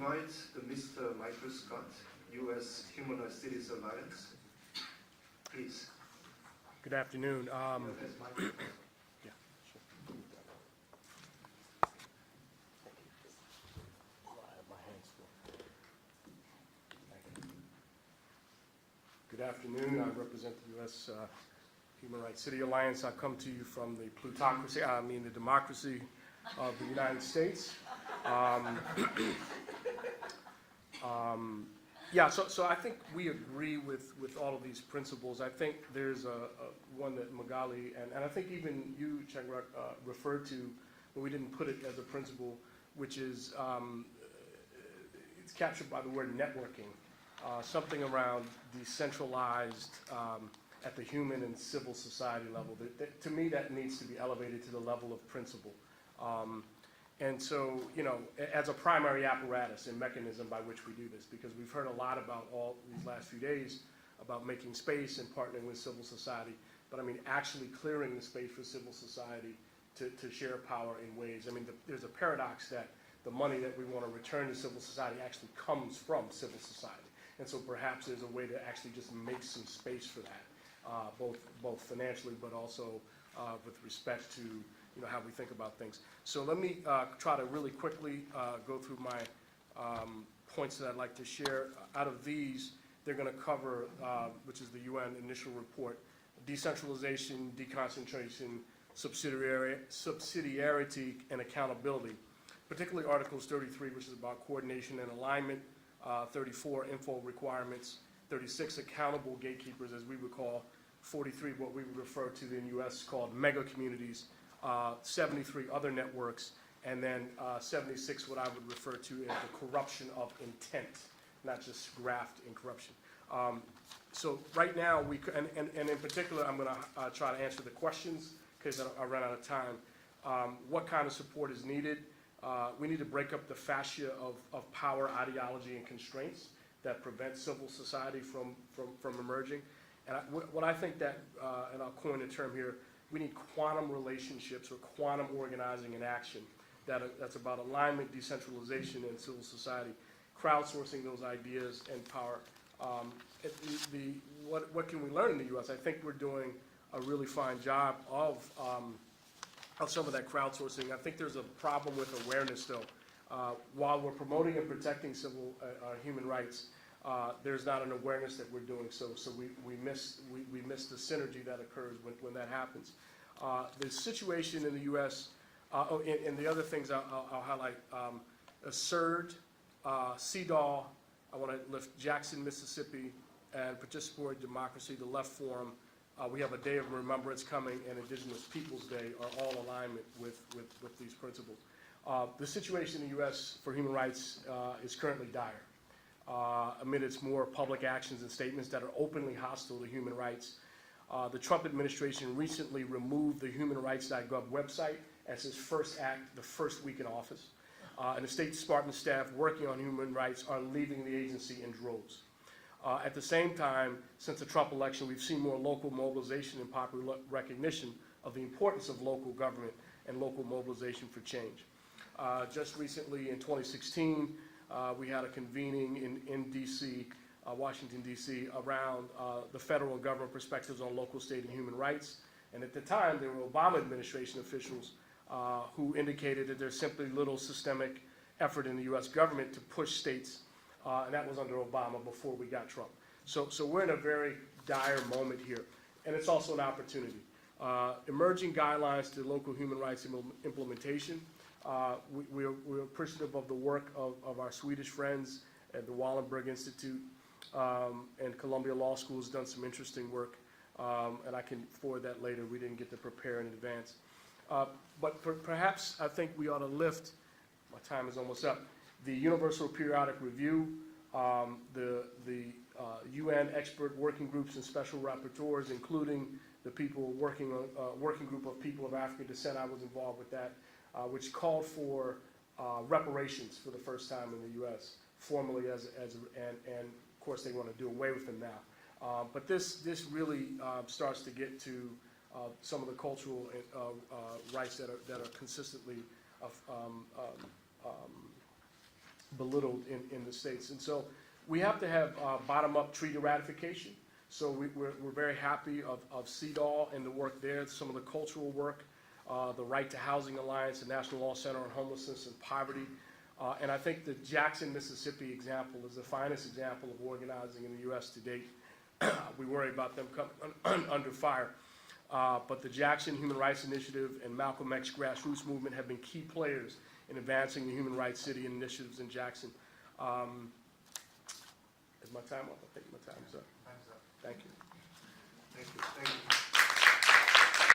invite Mr. Michael Scott, U.S. Human Rights Cities Alliance. Please. Good afternoon. Yeah, that's Michael. Yeah, sure. I have my hands full. Thank you. Good afternoon. I represent the U.S. Human Rights City Alliance. I come to you from the plutocracy, the democracy of the United States. Yeah, so I think we agree with all of these principles. I think there's one that Magali, and I think even you, Changrak, referred to, but we didn't put it as a principle, which is, it's captured by the word networking, something around decentralized at the human and civil society level. To me, that needs to be elevated to the level of principle. And so, you know, as a primary apparatus and mechanism by which we do this, because we've heard a lot about all these last few days about making space and partnering with civil society, but I mean actually clearing the space for civil society to share power in ways. I mean, there's a paradox that the money that we want to return to civil society actually comes from civil society. And so perhaps there's a way to actually just make some space for that, both financially, but also with respect to how we think about things. So let me try to really quickly go through my points that I'd like to share. Out of these, they're going to cover, which is the UN initial report, decentralization, deconcentration, subsidiarity, and accountability, particularly Articles 33, which is about coordination and alignment, 34, info requirements, 36, accountable gatekeepers, as we would call, 43, what we would refer to in the US called mega communities, 73 other networks, and then 76 what I would refer to as the corruption of intent, not just graft and corruption. So right now, and in particular, I'm going to try to answer the questions because I ran out of time. What kind of support is needed? We need to break up the fascia of power, ideology, and constraints that prevent civil society from emerging. And what I think that, and I'll coin a term here, we need quantum relationships or quantum organizing and action that's about alignment, decentralization, and civil society, crowdsourcing those ideas and power. What can we learn in the U.S.? I think we're doing a really fine job of some of that crowdsourcing. I think there's a problem with awareness, though. While we're promoting and protecting civil human rights, there's not an awareness that we're doing so. So we miss the synergy that occurs when that happens. The situation in the U.S. And the other things I'll highlight: CERD, CEDAW. I want to lift Jackson, Mississippi, and Participatory Democracy, the Left Forum. We have a Day of Remembrance coming, and Indigenous Peoples Day are all in alignment with these principles. The situation in the U.S. for human rights is currently dire. Amid its more public actions and statements that are openly hostile to human rights. The Trump administration recently removed the humanrights.gov website as his first act the first week in office. And the State Department staff working on human rights are leaving the agency in droves. At the same time, since the Trump election, we've seen more local mobilization and popular recognition of the importance of local government and local mobilization for change. Just recently in 2016, we had a convening in D.C., Washington, D.C., around the federal government perspectives on local, state, and human rights. And at the time, there were Obama administration officials who indicated that there's simply little systemic effort in the U.S. government to push states, and that was under Obama before we got Trump. So we're in a very dire moment here, and it's also an opportunity. Emerging guidelines to local human rights implementation. We're appreciative of the work of our Swedish friends at the Wallenberg Institute, and Columbia Law School has done some interesting work, and I can forward that later. We didn't get to prepare in advance. But perhaps I think we ought to lift, my time is almost up, the Universal Periodic Review, the UN expert working groups and special rapporteurs, including the people working on working group of people of African descent. I was involved with that, which called for reparations for the first time in the U.S. formally and of course they want to do away with them now. But this really starts to get to some of the cultural rights that are consistently belittled in the States. And so we have to have bottom-up treaty ratification. So we're very happy of CEDAW and the work there, some of the cultural work, the Right to Housing Alliance, the National Law Center on Homelessness and Poverty. And I think the Jackson, Mississippi example is the finest example of organizing in the U.S. to date. We worry about them coming under fire. But the Jackson Human Rights Initiative and Malcolm X grassroots movement have been key players in advancing the human rights city initiatives in Jackson. Is my time up? I think my time's up. Time's up. Thank you. Thank you. Thank you.